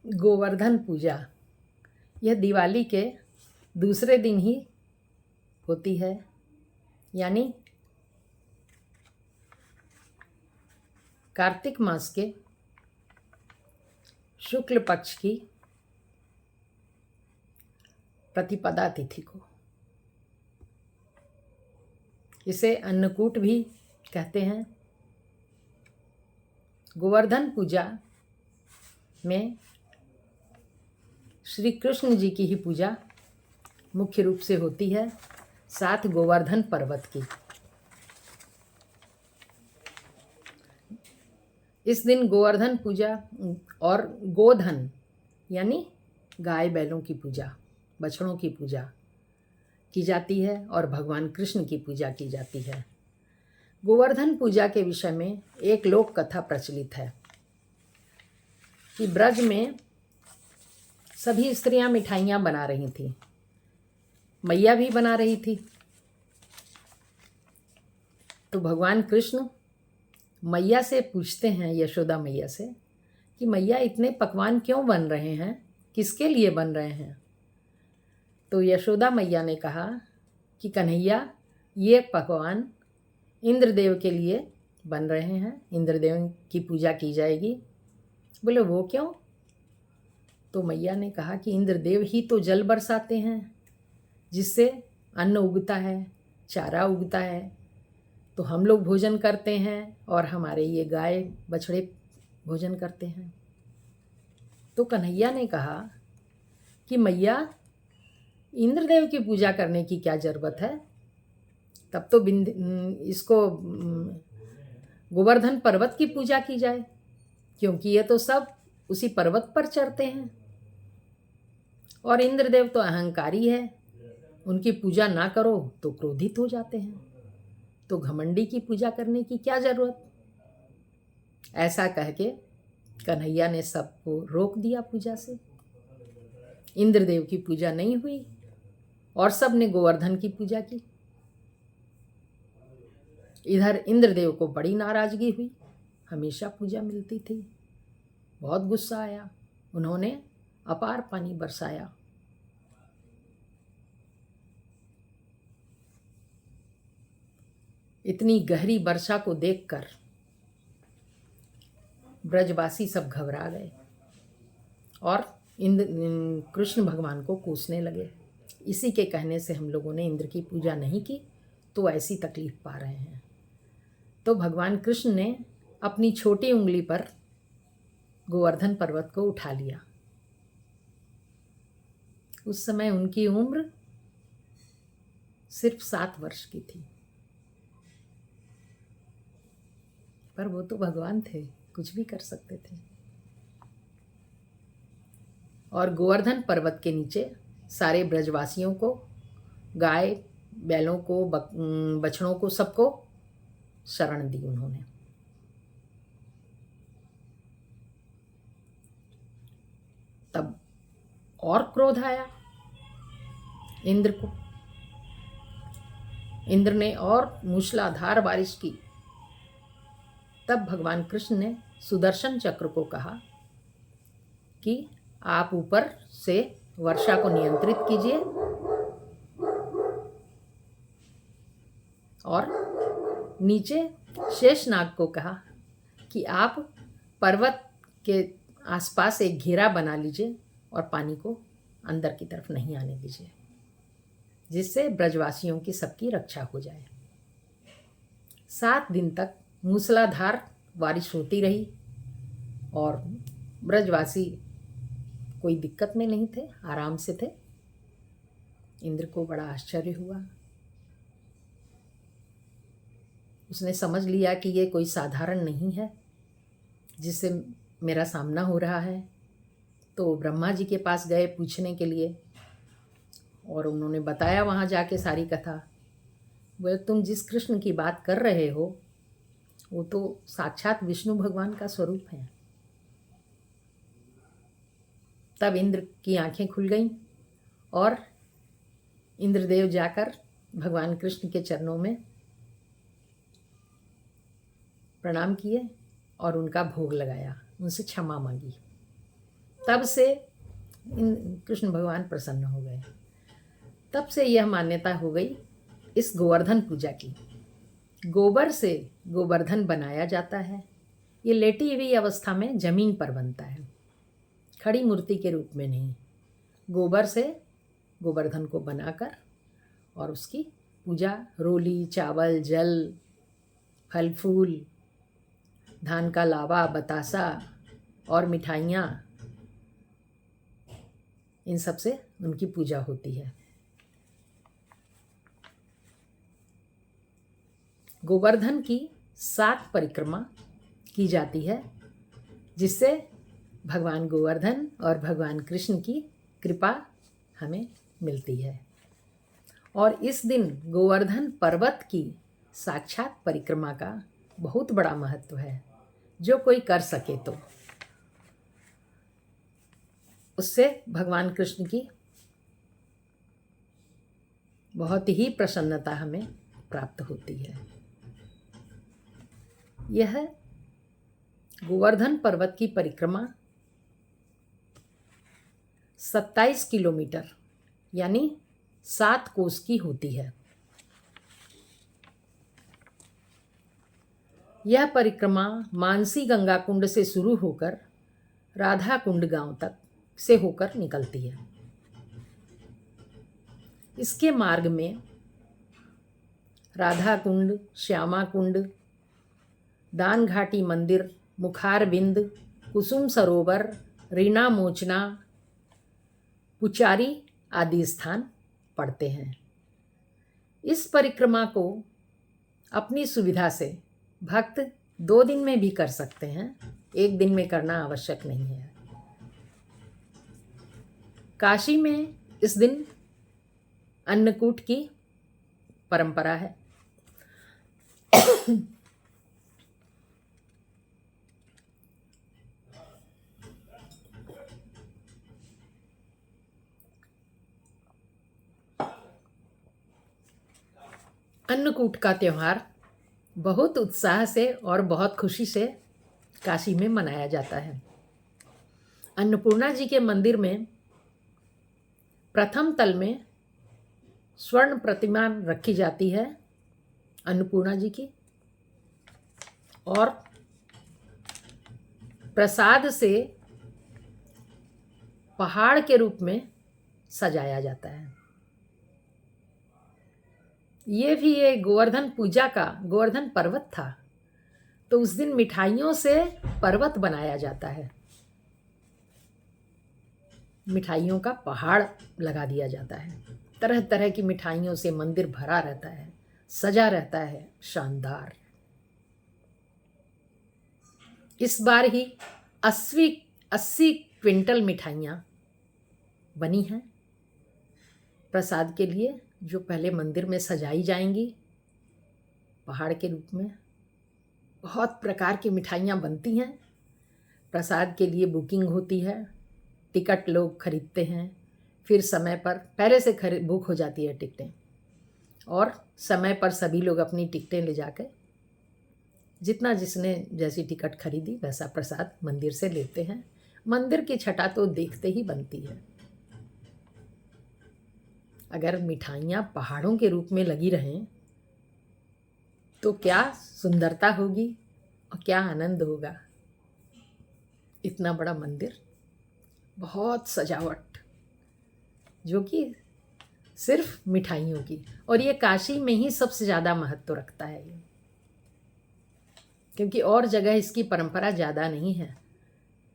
गोवर्धन पूजा यह दिवाली के दूसरे दिन ही होती है, यानी कार्तिक मास के शुक्ल पक्ष की प्रतिपदा तिथि को। इसे अन्नकूट भी कहते हैं। गोवर्धन पूजा में श्री कृष्ण जी की ही पूजा मुख्य रूप से होती है, साथ गोवर्धन पर्वत की। इस दिन गोवर्धन पूजा और गोधन यानी गाय बैलों की पूजा, बछड़ों की पूजा की जाती है और भगवान कृष्ण की पूजा की जाती है। गोवर्धन पूजा के विषय में एक लोक कथा प्रचलित है कि ब्रज में सभी स्त्रियां मिठाइयाँ बना रही थीं, मैया भी बना रही थी। तो भगवान कृष्ण मैया से पूछते हैं, यशोदा मैया से, कि मैया इतने पकवान क्यों बन रहे हैं, किसके लिए बन रहे हैं। तो यशोदा मैया ने कहा कि कन्हैया, ये पकवान इंद्रदेव के लिए बन रहे हैं, इंद्रदेव की पूजा की जाएगी। बोले वो क्यों? तो मैया ने कहा कि इंद्रदेव ही तो जल बरसाते हैं, जिससे अन्न उगता है, चारा उगता है, तो हम लोग भोजन करते हैं और हमारे ये गाय बछड़े भोजन करते हैं। तो कन्हैया ने कहा कि मैया, इंद्रदेव की पूजा करने की क्या ज़रूरत है, तब तो इसको गोवर्धन पर्वत की पूजा की जाए, क्योंकि ये तो सब उसी पर्वत पर चढ़ते हैं और इंद्रदेव तो अहंकारी है, उनकी पूजा ना करो तो क्रोधित हो जाते हैं, तो घमंडी की पूजा करने की क्या ज़रूरत। ऐसा कह के कन्हैया ने सबको रोक दिया पूजा से। इंद्रदेव की पूजा नहीं हुई और सब ने गोवर्धन की पूजा की। इधर इंद्रदेव को बड़ी नाराज़गी हुई, हमेशा पूजा मिलती थी। बहुत गुस्सा आया, उन्होंने अपार पानी बरसाया। इतनी गहरी वर्षा को देखकर ब्रजवासी सब घबरा गए और कृष्ण भगवान को कोसने लगे। इसी के कहने से हम लोगों ने इंद्र की पूजा नहीं की, तो ऐसी तकलीफ पा रहे हैं। तो भगवान कृष्ण ने अपनी छोटी उंगली पर गोवर्धन पर्वत को उठा लिया। उस समय उनकी उम्र सिर्फ 7 वर्ष की थी, पर वो तो भगवान थे, कुछ भी कर सकते थे। और गोवर्धन पर्वत के नीचे सारे ब्रजवासियों को, गाय बैलों को, बछड़ों को, सबको शरण दी उन्होंने। तब और क्रोध आया इंद्र को। इंद्र ने और मूसलाधार बारिश की। तब भगवान कृष्ण ने सुदर्शन चक्र को कहा कि आप ऊपर से वर्षा को नियंत्रित कीजिए और नीचे शेषनाग को कहा कि आप पर्वत के आसपास एक घेरा बना लीजिए और पानी को अंदर की तरफ नहीं आने दीजिए, जिससे ब्रजवासियों की सबकी रक्षा हो जाए। 7 दिन तक मूसलाधार बारिश होती रही और ब्रजवासी कोई दिक्कत में नहीं थे, आराम से थे। इंद्र को बड़ा आश्चर्य हुआ। उसने समझ लिया कि ये कोई साधारण नहीं है जिससे मेरा सामना हो रहा है। तो ब्रह्मा जी के पास गए पूछने के लिए और उन्होंने बताया वहाँ जाके सारी कथा। बोले, तुम जिस कृष्ण की बात कर रहे हो वो तो साक्षात विष्णु भगवान का स्वरूप है। तब इंद्र की आंखें खुल गईं और इंद्रदेव जाकर भगवान कृष्ण के चरणों में प्रणाम किए और उनका भोग लगाया, उनसे क्षमा मांगी। तब से कृष्ण भगवान प्रसन्न हो गए। तब से यह मान्यता हो गई इस गोवर्धन पूजा की। गोबर से गोवर्धन बनाया जाता है। ये लेटी हुई अवस्था में जमीन पर बनता है, खड़ी मूर्ति के रूप में नहीं। गोबर से गोवर्धन को बनाकर और उसकी पूजा रोली, चावल, जल, फल फूल, धान का लावा, बतासा और मिठाइयाँ, इन सब से उनकी पूजा होती है। गोवर्धन की 7 परिक्रमा की जाती है, जिससे भगवान गोवर्धन और भगवान कृष्ण की कृपा हमें मिलती है। और इस दिन गोवर्धन पर्वत की साक्षात परिक्रमा का बहुत बड़ा महत्व है। जो कोई कर सके तो उससे भगवान कृष्ण की बहुत ही प्रसन्नता हमें प्राप्त होती है। यह गोवर्धन पर्वत की परिक्रमा 27 किलोमीटर यानी 7 कोस की होती है। यह परिक्रमा मानसी गंगा कुंड से शुरू होकर राधा कुंड गांव तक से होकर निकलती है। इसके मार्ग में राधा कुंड, श्यामा कुंड, दान घाटी मंदिर, मुखार बिंद, कुसुम सरोवर, रीना मोचना, पुचारी आदि स्थान पड़ते हैं। इस परिक्रमा को अपनी सुविधा से भक्त 2 दिन में भी कर सकते हैं, 1 दिन में करना आवश्यक नहीं है। काशी में इस दिन अन्नकूट की परंपरा है। अन्नकूट का त्यौहार बहुत उत्साह से और बहुत खुशी से काशी में मनाया जाता है। अन्नपूर्णा जी के मंदिर में प्रथम तल में स्वर्ण प्रतिमा रखी जाती है अन्नपूर्णा जी की, और प्रसाद से पहाड़ के रूप में सजाया जाता है। ये भी एक गोवर्धन पूजा का गोवर्धन पर्वत था, तो उस दिन मिठाइयों से पर्वत बनाया जाता है। मिठाइयों का पहाड़ लगा दिया जाता है। तरह तरह की मिठाइयों से मंदिर भरा रहता है, सजा रहता है, शानदार। इस बार ही 80 क्विंटल मिठाइयाँ बनी हैं प्रसाद के लिए, जो पहले मंदिर में सजाई जाएंगी पहाड़ के रूप में। बहुत प्रकार की मिठाइयाँ बनती हैं। प्रसाद के लिए बुकिंग होती है, टिकट लोग खरीदते हैं, फिर समय पर पहले से बुक हो जाती है टिकटें, और समय पर सभी लोग अपनी टिकटें ले जाकर जितना जिसने जैसी टिकट खरीदी वैसा प्रसाद मंदिर से लेते हैं। मंदिर की छटा तो देखते ही बनती है। अगर मिठाइयाँ पहाड़ों के रूप में लगी रहें तो क्या सुंदरता होगी और क्या आनंद होगा। इतना बड़ा मंदिर, बहुत सजावट, जो कि सिर्फ मिठाइयों की, और ये काशी में ही सबसे ज़्यादा महत्व रखता है ये, क्योंकि और जगह इसकी परंपरा ज़्यादा नहीं है।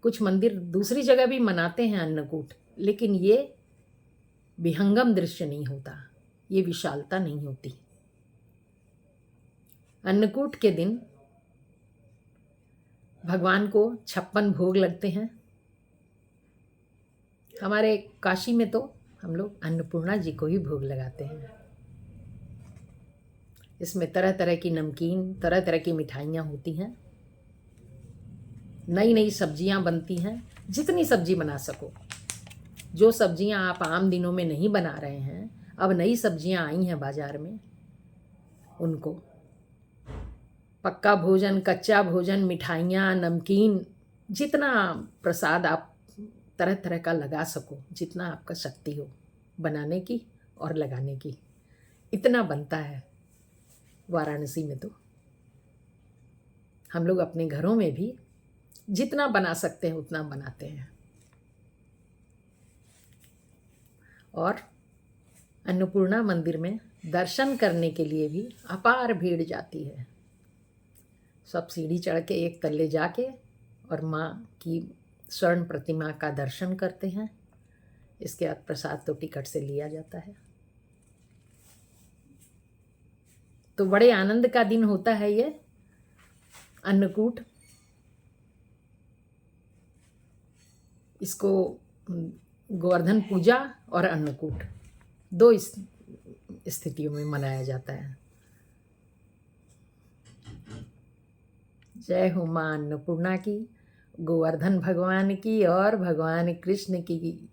कुछ मंदिर दूसरी जगह भी मनाते हैं अन्नकूट, लेकिन ये विहंगम दृश्य नहीं होता, ये विशालता नहीं होती। अन्नकूट के दिन भगवान को 56 भोग लगते हैं। हमारे काशी में तो हम लोग अन्नपूर्णा जी को ही भोग लगाते हैं। इसमें तरह तरह की नमकीन, तरह तरह की मिठाइयाँ होती हैं, नई नई सब्जियां बनती हैं, जितनी सब्जी बना सको। जो सब्जियां आप आम दिनों में नहीं बना रहे हैं, अब नई सब्जियां आई हैं बाज़ार में, उनको पक्का भोजन, कच्चा भोजन, मिठाइयाँ, नमकीन, जितना प्रसाद आप तरह तरह का लगा सको, जितना आपका शक्ति हो बनाने की और लगाने की। इतना बनता है वाराणसी में। तो हम लोग अपने घरों में भी जितना बना सकते हैं उतना बनाते हैं। और अन्नपूर्णा मंदिर में दर्शन करने के लिए भी अपार भीड़ जाती है। सब सीढ़ी चढ़ के एक तल्ले जाके और माँ की स्वर्ण प्रतिमा का दर्शन करते हैं। इसके बाद प्रसाद तो टिकट से लिया जाता है। तो बड़े आनंद का दिन होता है ये अन्नकूट। इसको गोवर्धन पूजा और अन्नकूट दो स्थितियों में मनाया जाता है। जय हो माँ अन्नपूर्णा की, गोवर्धन भगवान की और भगवान कृष्ण की